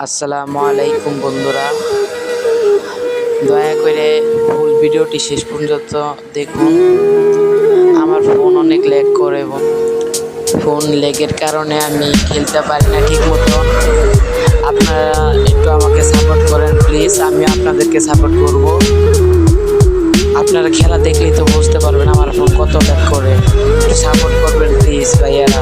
আসসালামু আলাইকুম বন্ধুরা, দয়া করে ফুল ভিডিওটি শেষ পর্যন্ত দেখুন। আমার ফোন অনেক ল্যাগ করে, ফোন ল্যাগের কারণে আমি খেলতে পারি না ঠিক মতো। আপনারা একটু আমাকে সাপোর্ট করেন প্লিজ, আমি আপনাদেরকে সাপোর্ট করব। আপনারা খেলা দেখলেই তো বুঝতে পারবেন আমার ফোন কত ল্যাগ করে। সাপোর্ট করবেন প্লিজ ভাইয়ারা।